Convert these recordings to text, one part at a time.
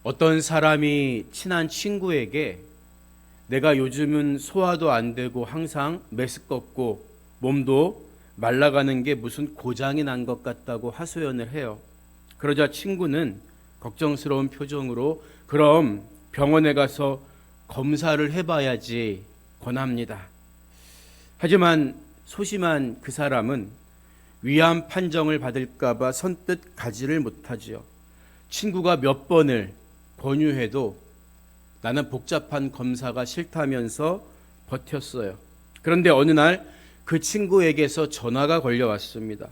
어떤 사람이 친한 친구에게 내가 요즘은 소화도 안 되고 항상 메스껍고 몸도 말라가는 게 무슨 고장이 난 것 같다고 하소연을 해요. 그러자 친구는 걱정스러운 표정으로 그럼 병원에 가서 검사를 해봐야지 권합니다. 하지만 소심한 그 사람은 위암 판정을 받을까봐 선뜻 가지를 못하지요. 친구가 몇 번을 권유해도 나는 복잡한 검사가 싫다면서 버텼어요. 그런데 어느 날 그 친구에게서 전화가 걸려왔습니다.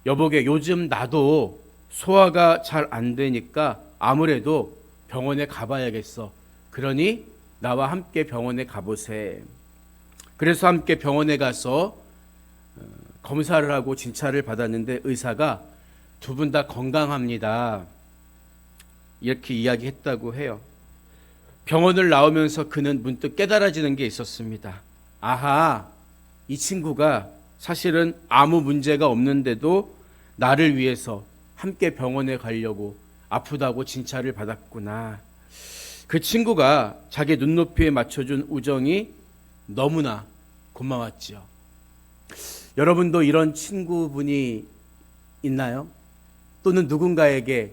여보게, 요즘 나도 소화가 잘 안 되니까 아무래도 병원에 가봐야겠어. 그러니 나와 함께 병원에 가보세. 그래서 함께 병원에 가서 검사를 하고 진찰을 받았는데 의사가 두 분 다 건강합니다. 이렇게 이야기했다고 해요. 병원을 나오면서 그는 문득 깨달아지는 게 있었습니다. 아하, 이 친구가 사실은 아무 문제가 없는데도 나를 위해서 함께 병원에 가려고 아프다고 진찰을 받았구나. 그 친구가 자기 눈높이에 맞춰준 우정이 너무나 고마웠죠. 여러분도 이런 친구분이 있나요? 또는 누군가에게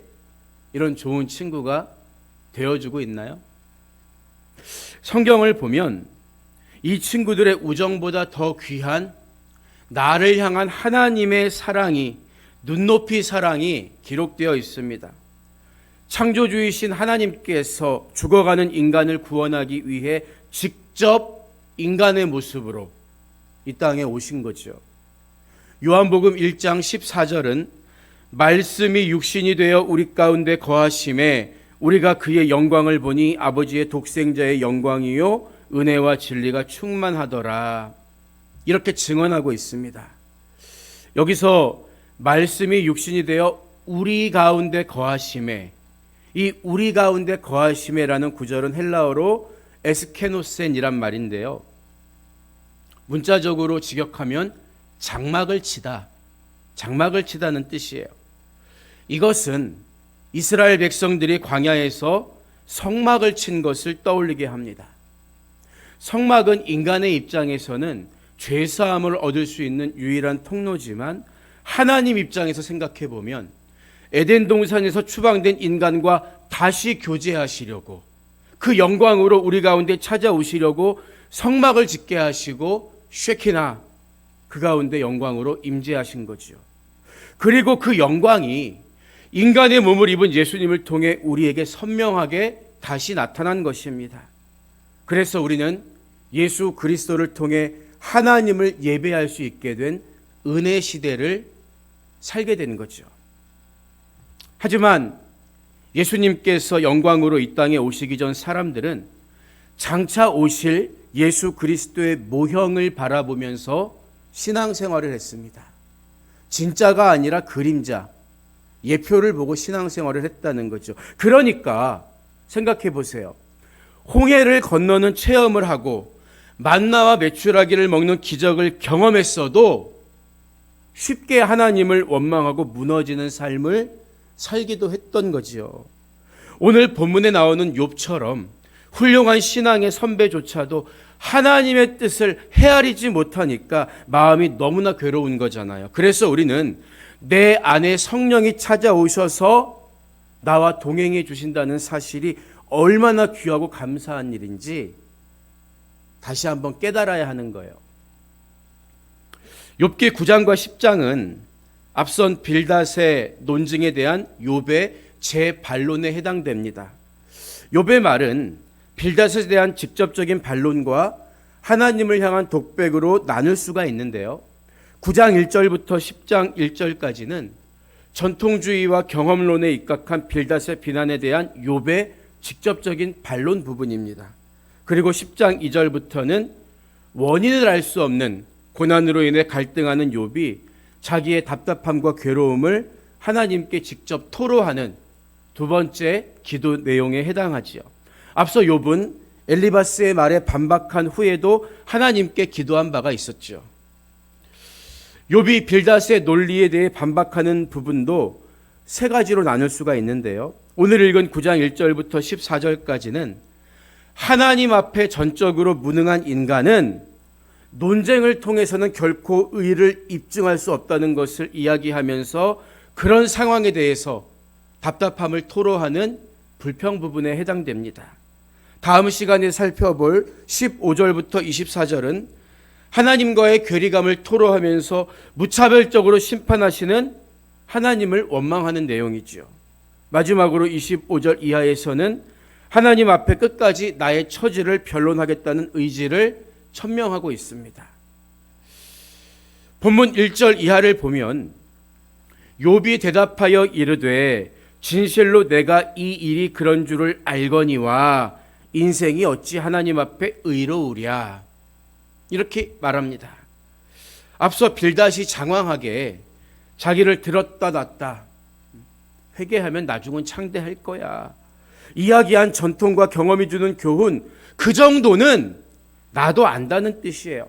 이런 좋은 친구가 되어주고 있나요? 성경을 보면 이 친구들의 우정보다 더 귀한 나를 향한 하나님의 사랑이, 눈높이 사랑이 기록되어 있습니다. 창조주이신 하나님께서 죽어가는 인간을 구원하기 위해 직접 인간의 모습으로 이 땅에 오신 거죠. 요한복음 1장 14절은 말씀이 육신이 되어 우리 가운데 거하심에 우리가 그의 영광을 보니 아버지의 독생자의 영광이요 은혜와 진리가 충만하더라. 이렇게 증언하고 있습니다. 여기서 말씀이 육신이 되어 우리 가운데 거하심에, 이 우리 가운데 거하심에라는 구절은 헬라어로 에스케노센이란 말인데요. 문자적으로 직역하면 장막을 치다, 장막을 치다는 뜻이에요. 이것은 이스라엘 백성들이 광야에서 성막을 친 것을 떠올리게 합니다. 성막은 인간의 입장에서는 죄사함을 얻을 수 있는 유일한 통로지만 하나님 입장에서 생각해 보면 에덴 동산에서 추방된 인간과 다시 교제하시려고 그 영광으로 우리 가운데 찾아오시려고 성막을 짓게 하시고 쉐키나 그 가운데 영광으로 임재하신 거지요. 그리고 그 영광이 인간의 몸을 입은 예수님을 통해 우리에게 선명하게 다시 나타난 것입니다. 그래서 우리는 예수 그리스도를 통해 하나님을 예배할 수 있게 된 은혜 시대를 살게 된 거죠. 하지만 예수님께서 영광으로 이 땅에 오시기 전 사람들은 장차 오실 예수 그리스도의 모형을 바라보면서 신앙생활을 했습니다. 진짜가 아니라 그림자, 예표를 보고 신앙생활을 했다는 거죠. 그러니까 생각해 보세요. 홍해를 건너는 체험을 하고 만나와 메추라기를 먹는 기적을 경험했어도 쉽게 하나님을 원망하고 무너지는 삶을 살기도 했던 거지요. 오늘 본문에 나오는 욥처럼 훌륭한 신앙의 선배조차도 하나님의 뜻을 헤아리지 못하니까 마음이 너무나 괴로운 거잖아요. 그래서 우리는 내 안에 성령이 찾아오셔서 나와 동행해 주신다는 사실이 얼마나 귀하고 감사한 일인지 다시 한번 깨달아야 하는 거예요. 욥기 9장과 10장은 앞선 빌닷의 논증에 대한 욥의 재반론에 해당됩니다. 욥의 말은 빌닷에 대한 직접적인 반론과 하나님을 향한 독백으로 나눌 수가 있는데요. 9장 1절부터 10장 1절까지는 전통주의와 경험론에 입각한 빌닷의 비난에 대한 욥의 직접적인 반론 부분입니다. 그리고 10장 2절부터는 원인을 알 수 없는 고난으로 인해 갈등하는 욥이 자기의 답답함과 괴로움을 하나님께 직접 토로하는 두 번째 기도 내용에 해당하지요. 앞서 욥은 엘리바스의 말에 반박한 후에도 하나님께 기도한 바가 있었죠. 욥이 빌닷의 논리에 대해 반박하는 부분도 세 가지로 나눌 수가 있는데요. 오늘 읽은 9장 1절부터 14절까지는 하나님 앞에 전적으로 무능한 인간은 논쟁을 통해서는 결코 의를 입증할 수 없다는 것을 이야기하면서 그런 상황에 대해서 답답함을 토로하는 불평 부분에 해당됩니다. 다음 시간에 살펴볼 15절부터 24절은 하나님과의 괴리감을 토로하면서 무차별적으로 심판하시는 하나님을 원망하는 내용이죠. 마지막으로 25절 이하에서는 하나님 앞에 끝까지 나의 처지를 변론하겠다는 의지를 천명하고 있습니다. 본문 1절 이하를 보면 욥이 대답하여 이르되 진실로 내가 이 일이 그런 줄을 알거니와 인생이 어찌 하나님 앞에 의로우랴 이렇게 말합니다. 앞서 빌닷이 장황하게 자기를 들었다 놨다 회개하면 나중은 창대할 거야 이야기한 전통과 경험이 주는 교훈 그 정도는 나도 안다는 뜻이에요.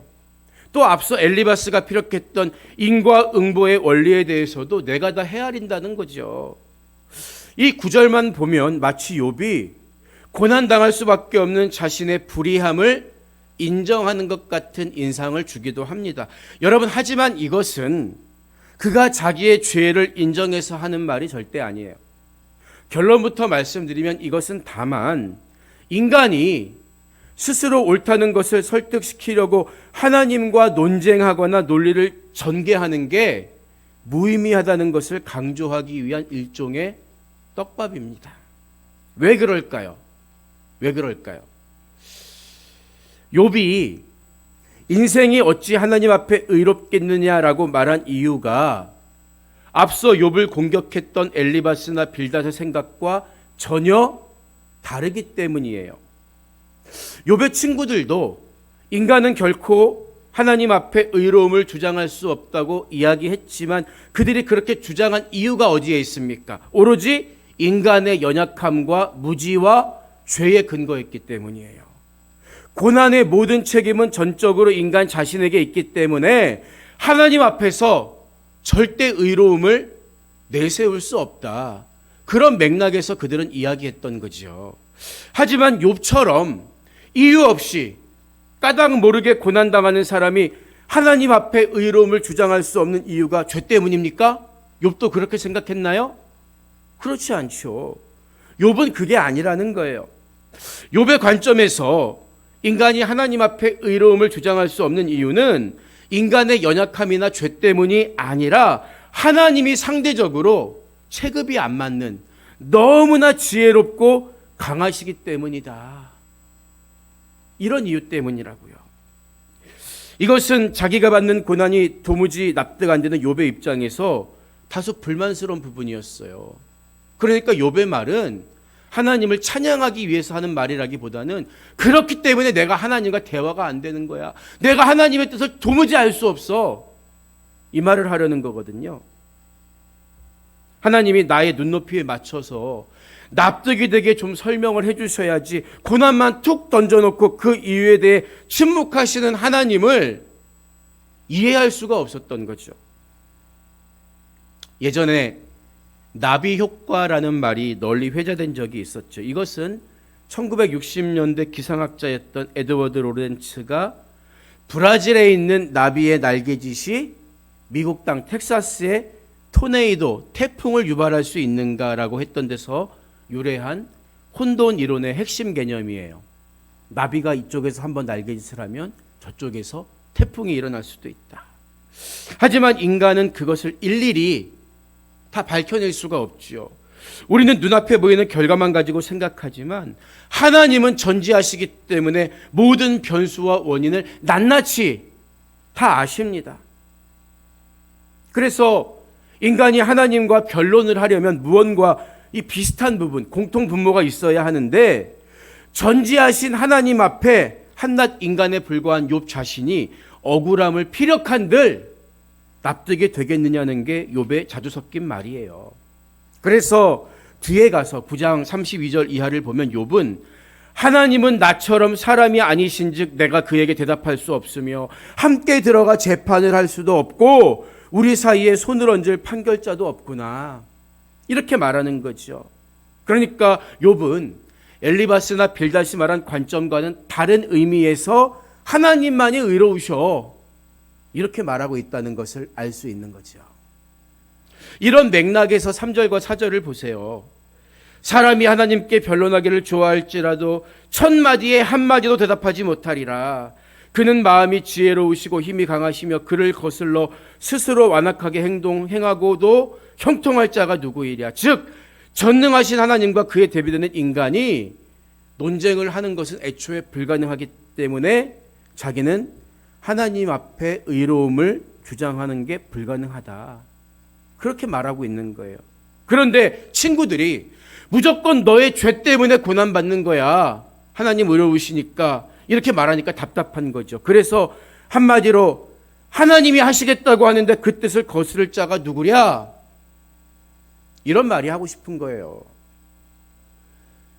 또 앞서 엘리바스가 피력했던 인과응보의 원리에 대해서도 내가 다 헤아린다는 거죠. 이 구절만 보면 마치 욥이 고난당할 수밖에 없는 자신의 불의함을 인정하는 것 같은 인상을 주기도 합니다. 여러분, 하지만 이것은 그가 자기의 죄를 인정해서 하는 말이 절대 아니에요. 결론부터 말씀드리면 이것은 다만 인간이 스스로 옳다는 것을 설득시키려고 하나님과 논쟁하거나 논리를 전개하는 게 무의미하다는 것을 강조하기 위한 일종의 떡밥입니다. 왜 그럴까요? 왜 그럴까요? 욥이 인생이 어찌 하나님 앞에 의롭겠느냐라고 말한 이유가 앞서 욥을 공격했던 엘리바스나 빌닷의 생각과 전혀 다르기 때문이에요. 욥의 친구들도 인간은 결코 하나님 앞에 의로움을 주장할 수 없다고 이야기했지만 그들이 그렇게 주장한 이유가 어디에 있습니까? 오로지 인간의 연약함과 무지와 죄에 근거했기 때문이에요. 고난의 모든 책임은 전적으로 인간 자신에게 있기 때문에 하나님 앞에서 절대 의로움을 내세울 수 없다. 그런 맥락에서 그들은 이야기했던 거죠. 하지만 욥처럼 이유 없이 까닭 모르게 고난당하는 사람이 하나님 앞에 의로움을 주장할 수 없는 이유가 죄 때문입니까? 욥도 그렇게 생각했나요? 그렇지 않죠. 욥은 그게 아니라는 거예요. 욥의 관점에서 인간이 하나님 앞에 의로움을 주장할 수 없는 이유는 인간의 연약함이나 죄 때문이 아니라 하나님이 상대적으로 체급이 안 맞는 너무나 지혜롭고 강하시기 때문이다. 이런 이유 때문이라고요. 이것은 자기가 받는 고난이 도무지 납득 안 되는 욥의 입장에서 다소 불만스러운 부분이었어요. 그러니까 욥의 말은 하나님을 찬양하기 위해서 하는 말이라기보다는 그렇기 때문에 내가 하나님과 대화가 안 되는 거야. 내가 하나님의 뜻을 도무지 알 수 없어. 이 말을 하려는 거거든요. 하나님이 나의 눈높이에 맞춰서 납득이 되게 좀 설명을 해 주셔야지 고난만 툭 던져놓고 그 이유에 대해 침묵하시는 하나님을 이해할 수가 없었던 거죠. 예전에 나비 효과라는 말이 널리 회자된 적이 있었죠. 이것은 1960년대 기상학자였던 에드워드 로렌츠가 브라질에 있는 나비의 날개짓이 미국 땅 텍사스의 토네이도, 태풍을 유발할 수 있는가라고 했던 데서 유래한 혼돈 이론의 핵심 개념이에요. 나비가 이쪽에서 한번 날개짓을 하면 저쪽에서 태풍이 일어날 수도 있다. 하지만 인간은 그것을 일일이 다 밝혀낼 수가 없지요. 우리는 눈앞에 보이는 결과만 가지고 생각하지만 하나님은 전지하시기 때문에 모든 변수와 원인을 낱낱이 다 아십니다. 그래서 인간이 하나님과 변론을 하려면 무언가 이 비슷한 부분, 공통 분모가 있어야 하는데 전지하신 하나님 앞에 한낱 인간에 불과한 욥 자신이 억울함을 피력한들 납득이 되겠느냐는 게 욥의 자주 섞인 말이에요. 그래서 뒤에 가서 9장 32절 이하를 보면 욥은 하나님은 나처럼 사람이 아니신즉 내가 그에게 대답할 수 없으며 함께 들어가 재판을 할 수도 없고 우리 사이에 손을 얹을 판결자도 없구나. 이렇게 말하는 거죠. 그러니까 욥은 엘리바스나 빌닷이 말한 관점과는 다른 의미에서 하나님만이 의로우셔, 이렇게 말하고 있다는 것을 알 수 있는 거죠. 이런 맥락에서 3절과 4절을 보세요. 사람이 하나님께 변론하기를 좋아할지라도 1000마디에 한마디도 대답하지 못하리라. 그는 마음이 지혜로우시고 힘이 강하시며 그를 거슬러 스스로 완악하게 행하고도 형통할 자가 누구이랴. 즉 전능하신 하나님과 그에 대비되는 인간이 논쟁을 하는 것은 애초에 불가능하기 때문에 자기는 하나님 앞에 의로움을 주장하는 게 불가능하다, 그렇게 말하고 있는 거예요. 그런데 친구들이 무조건 너의 죄 때문에 고난받는 거야, 하나님 의로우시니까, 이렇게 말하니까 답답한 거죠. 그래서 한마디로 하나님이 하시겠다고 하는데 그 뜻을 거스를 자가 누구랴, 이런 말이 하고 싶은 거예요.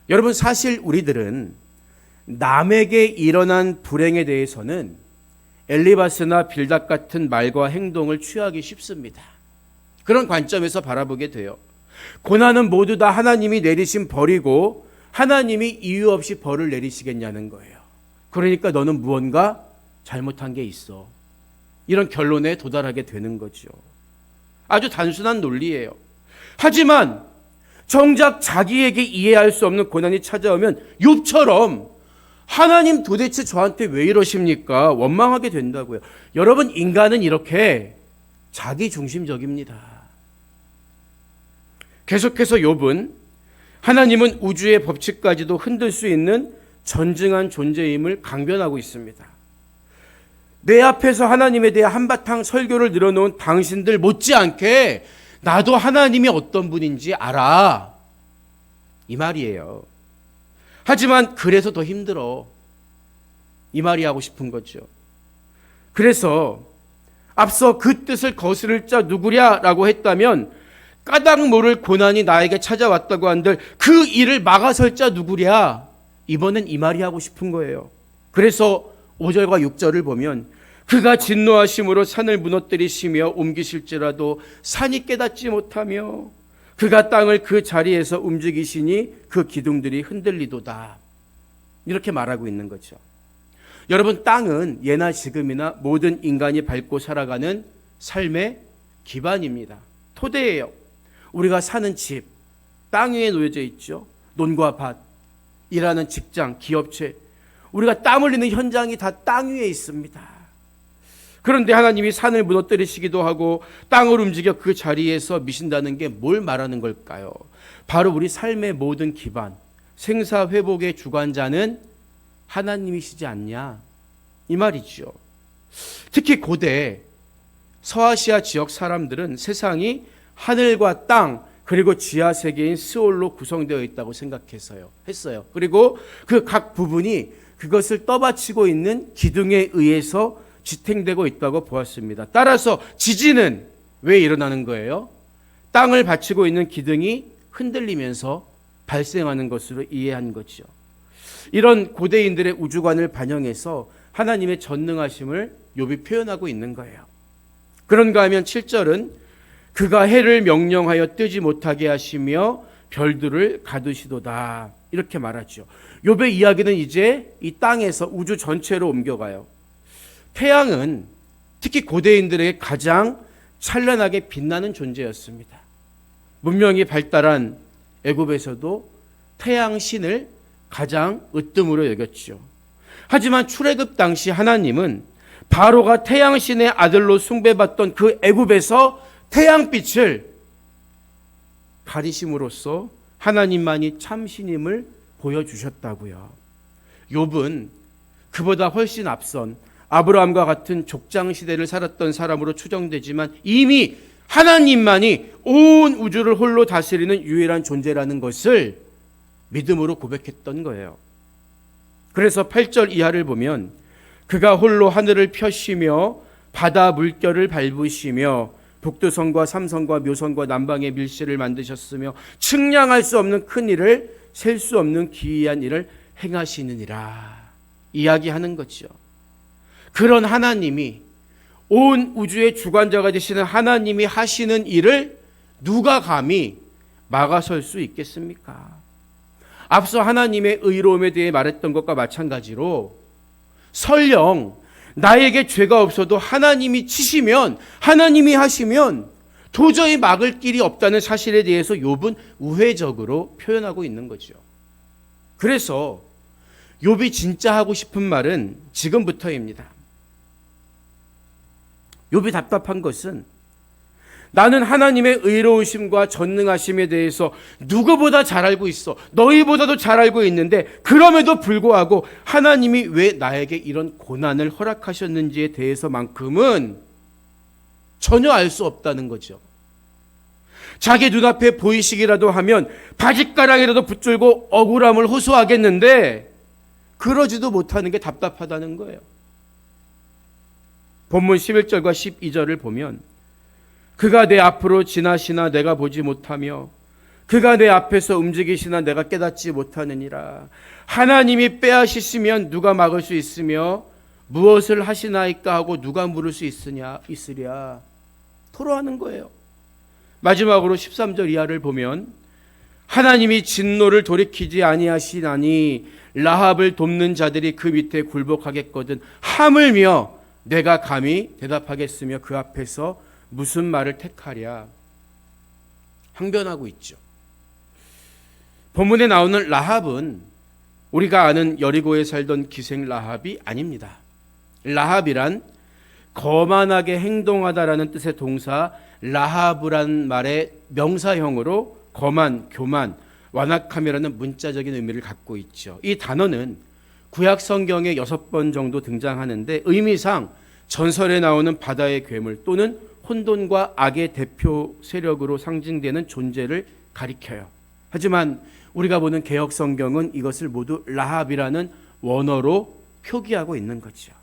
여러분, 사실 우리들은 남에게 일어난 불행에 대해서는 엘리바스나 빌닷 같은 말과 행동을 취하기 쉽습니다. 그런 관점에서 바라보게 돼요. 고난은 모두 다 하나님이 내리신 벌이고 하나님이 이유 없이 벌을 내리시겠냐는 거예요. 그러니까 너는 무언가 잘못한 게 있어, 이런 결론에 도달하게 되는 거죠. 아주 단순한 논리예요. 하지만 정작 자기에게 이해할 수 없는 고난이 찾아오면 욥처럼 하나님 도대체 저한테 왜 이러십니까? 원망하게 된다고요. 여러분, 인간은 이렇게 자기중심적입니다. 계속해서 욥은 하나님은 우주의 법칙까지도 흔들 수 있는 전증한 존재임을 강변하고 있습니다. 내 앞에서 하나님에 대해 한바탕 설교를 늘어놓은 당신들 못지않게 나도 하나님이 어떤 분인지 알아, 이 말이에요. 하지만 그래서 더 힘들어, 이 말이 하고 싶은 거죠. 그래서 앞서 그 뜻을 거스를 자 누구랴라고 했다면 까닭 모를 고난이 나에게 찾아왔다고 한들 그 일을 막아설 자 누구랴, 이번엔 이 말이 하고 싶은 거예요. 그래서 5절과 6절을 보면 그가 진노하심으로 산을 무너뜨리시며 옮기실지라도 산이 깨닫지 못하며 그가 땅을 그 자리에서 움직이시니 그 기둥들이 흔들리도다, 이렇게 말하고 있는 거죠. 여러분, 땅은 예나 지금이나 모든 인간이 밟고 살아가는 삶의 기반입니다. 토대예요. 우리가 사는 집, 땅 위에 놓여져 있죠. 논과 밭, 일하는 직장, 기업체, 우리가 땀 흘리는 현장이 다 땅 위에 있습니다. 그런데 하나님이 산을 무너뜨리시기도 하고 땅을 움직여 그 자리에서 미신다는 게 뭘 말하는 걸까요? 바로 우리 삶의 모든 기반, 생사회복의 주관자는 하나님이시지 않냐, 이 말이죠. 특히 고대 서아시아 지역 사람들은 세상이 하늘과 땅 그리고 지하 세계인 스올로 구성되어 있다고 했어요. 그리고 그 각 부분이 그것을 떠받치고 있는 기둥에 의해서 지탱되고 있다고 보았습니다. 따라서 지진은 왜 일어나는 거예요? 땅을 받치고 있는 기둥이 흔들리면서 발생하는 것으로 이해한 거죠. 이런 고대인들의 우주관을 반영해서 하나님의 전능하심을 욥이 표현하고 있는 거예요. 그런가 하면 7절은 그가 해를 명령하여 뜨지 못하게 하시며 별들을 가두시도다, 이렇게 말하죠. 욥의 이야기는 이제 이 땅에서 우주 전체로 옮겨가요. 태양은 특히 고대인들에게 가장 찬란하게 빛나는 존재였습니다. 문명이 발달한 애굽에서도 태양 신을 가장 으뜸으로 여겼죠. 하지만 출애굽 당시 하나님은 바로가 태양 신의 아들로 숭배받던 그 애굽에서 태양빛을 가리심으로써 하나님만이 참신임을 보여주셨다고요. 욥은 그보다 훨씬 앞선 아브라함과 같은 족장 시대를 살았던 사람으로 추정되지만 이미 하나님만이 온 우주를 홀로 다스리는 유일한 존재라는 것을 믿음으로 고백했던 거예요. 그래서 8절 이하를 보면 그가 홀로 하늘을 펴시며 바다 물결을 밟으시며 북두성과 삼성과 묘성과 남방의 밀실을 만드셨으며 측량할 수 없는 큰 일을 셀 수 없는 기이한 일을 행하시느니라, 이야기하는 거죠. 그런 하나님이, 온 우주의 주관자가 되시는 하나님이 하시는 일을 누가 감히 막아설 수 있겠습니까? 앞서 하나님의 의로움에 대해 말했던 것과 마찬가지로 설령 나에게 죄가 없어도 하나님이 치시면, 하나님이 하시면 도저히 막을 길이 없다는 사실에 대해서 욥은 우회적으로 표현하고 있는 거죠. 그래서 욥이 진짜 하고 싶은 말은 지금부터입니다. 욥이 답답한 것은 나는 하나님의 의로우심과 전능하심에 대해서 누구보다 잘 알고 있어. 너희보다도 잘 알고 있는데 그럼에도 불구하고 하나님이 왜 나에게 이런 고난을 허락하셨는지에 대해서만큼은 전혀 알 수 없다는 거죠. 자기 눈앞에 보이시기라도 하면 바짓가랑이라도 붙들고 억울함을 호소하겠는데 그러지도 못하는 게 답답하다는 거예요. 본문 11절과 12절을 보면 그가 내 앞으로 지나시나 내가 보지 못하며 그가 내 앞에서 움직이시나 내가 깨닫지 못하느니라. 하나님이 빼앗으시면 누가 막을 수 있으며 무엇을 하시나이까 하고 누가 물을 수 있으랴. 토로하는 거예요. 마지막으로 13절 이하를 보면 하나님이 진노를 돌이키지 아니하시나니 라합을 돕는 자들이 그 밑에 굴복하겠거든 하물며 내가 감히 대답하겠으며 그 앞에서 무슨 말을 택하랴. 항변하고 있죠. 본문에 나오는 라합은 우리가 아는 여리고에 살던 기생 라합이 아닙니다. 라합이란 거만하게 행동하다라는 뜻의 동사 라하브란 말의 명사형으로 거만, 교만, 완악함이라는 문자적인 의미를 갖고 있죠. 이 단어는 구약 성경에 6번 정도 등장하는데 의미상 전설에 나오는 바다의 괴물 또는 혼돈과 악의 대표 세력으로 상징되는 존재를 가리켜요. 하지만 우리가 보는 개역 성경은 이것을 모두 라합이라는 원어로 표기하고 있는 거죠.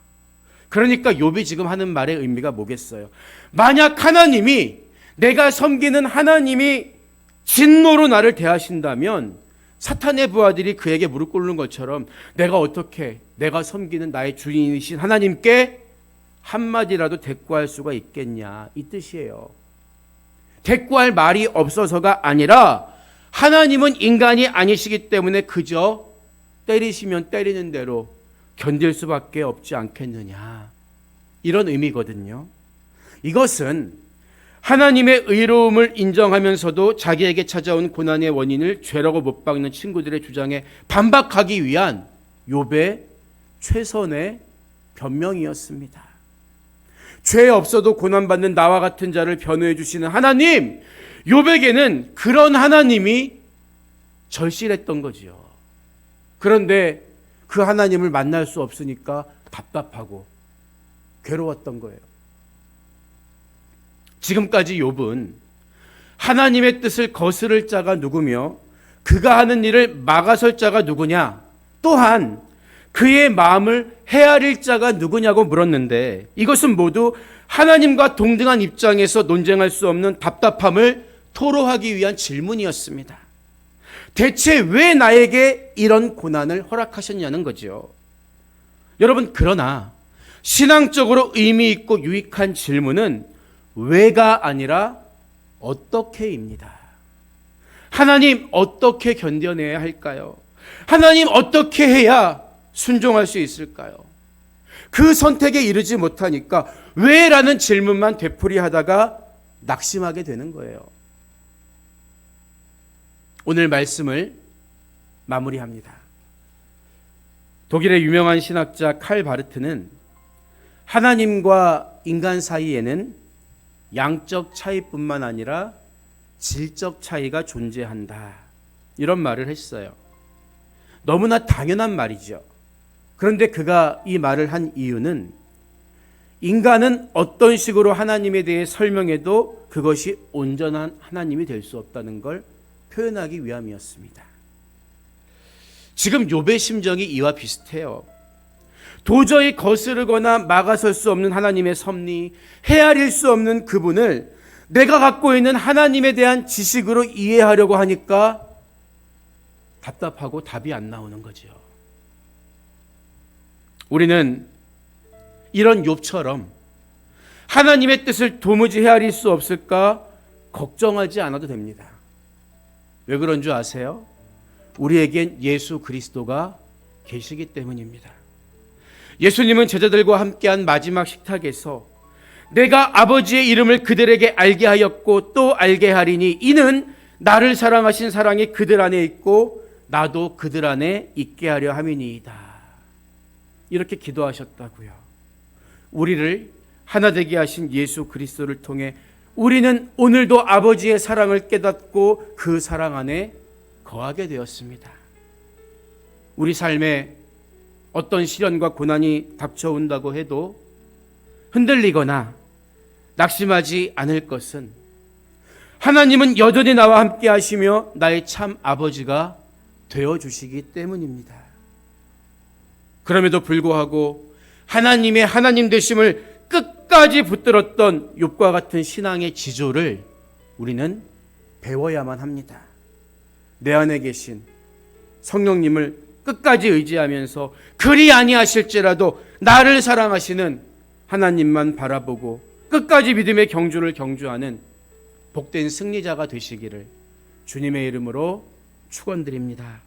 그러니까 욥이 지금 하는 말의 의미가 뭐겠어요? 만약 하나님이, 내가 섬기는 하나님이 진노로 나를 대하신다면 사탄의 부하들이 그에게 무릎 꿇는 것처럼 내가 어떻게 내가 섬기는 나의 주인이신 하나님께 한마디라도 대꾸할 수가 있겠냐, 이 뜻이에요. 대꾸할 말이 없어서가 아니라 하나님은 인간이 아니시기 때문에 그저 때리시면 때리는 대로 견딜 수밖에 없지 않겠느냐, 이런 의미거든요. 이것은 하나님의 의로움을 인정하면서도 자기에게 찾아온 고난의 원인을 죄라고 못 박는 친구들의 주장에 반박하기 위한 욥의 최선의 변명이었습니다. 죄 없어도 고난받는 나와 같은 자를 변호해 주시는 하나님, 욥에게는 그런 하나님이 절실했던 거지요. 그런데 그 하나님을 만날 수 없으니까 답답하고 괴로웠던 거예요. 지금까지 욥은 하나님의 뜻을 거스를 자가 누구며 그가 하는 일을 막아설 자가 누구냐, 또한 그의 마음을 헤아릴 자가 누구냐고 물었는데 이것은 모두 하나님과 동등한 입장에서 논쟁할 수 없는 답답함을 토로하기 위한 질문이었습니다. 대체 왜 나에게 이런 고난을 허락하셨냐는 거죠. 여러분, 그러나 신앙적으로 의미 있고 유익한 질문은 왜가 아니라 어떻게입니다. 하나님, 어떻게 견뎌내야 할까요? 하나님, 어떻게 해야 순종할 수 있을까요? 그 선택에 이르지 못하니까 왜라는 질문만 되풀이하다가 낙심하게 되는 거예요. 오늘 말씀을 마무리합니다. 독일의 유명한 신학자 칼 바르트는 하나님과 인간 사이에는 양적 차이뿐만 아니라 질적 차이가 존재한다, 이런 말을 했어요. 너무나 당연한 말이죠. 그런데 그가 이 말을 한 이유는 인간은 어떤 식으로 하나님에 대해 설명해도 그것이 온전한 하나님이 될 수 없다는 걸 표현하기 위함이었습니다. 지금 욥의 심정이 이와 비슷해요. 도저히 거스르거나 막아설 수 없는 하나님의 섭리, 헤아릴 수 없는 그분을 내가 갖고 있는 하나님에 대한 지식으로 이해하려고 하니까 답답하고 답이 안 나오는 거죠. 우리는 이런 욥처럼 하나님의 뜻을 도무지 헤아릴 수 없을까 걱정하지 않아도 됩니다. 왜 그런 줄 아세요? 우리에겐 예수 그리스도가 계시기 때문입니다. 예수님은 제자들과 함께한 마지막 식탁에서 내가 아버지의 이름을 그들에게 알게 하였고 또 알게 하리니 이는 나를 사랑하신 사랑이 그들 안에 있고 나도 그들 안에 있게 하려 함이니이다. 이렇게 기도하셨다고요. 우리를 하나 되게 하신 예수 그리스도를 통해 우리는 오늘도 아버지의 사랑을 깨닫고 그 사랑 안에 거하게 되었습니다. 우리 삶에 어떤 시련과 고난이 닥쳐온다고 해도 흔들리거나 낙심하지 않을 것은 하나님은 여전히 나와 함께 하시며 나의 참 아버지가 되어주시기 때문입니다. 그럼에도 불구하고 하나님의 하나님 되심을 끝까지 붙들었던 욥과 같은 신앙의 지조를 우리는 배워야만 합니다. 내 안에 계신 성령님을 끝까지 의지하면서 그리 아니하실지라도 나를 사랑하시는 하나님만 바라보고 끝까지 믿음의 경주를 경주하는 복된 승리자가 되시기를 주님의 이름으로 축원드립니다.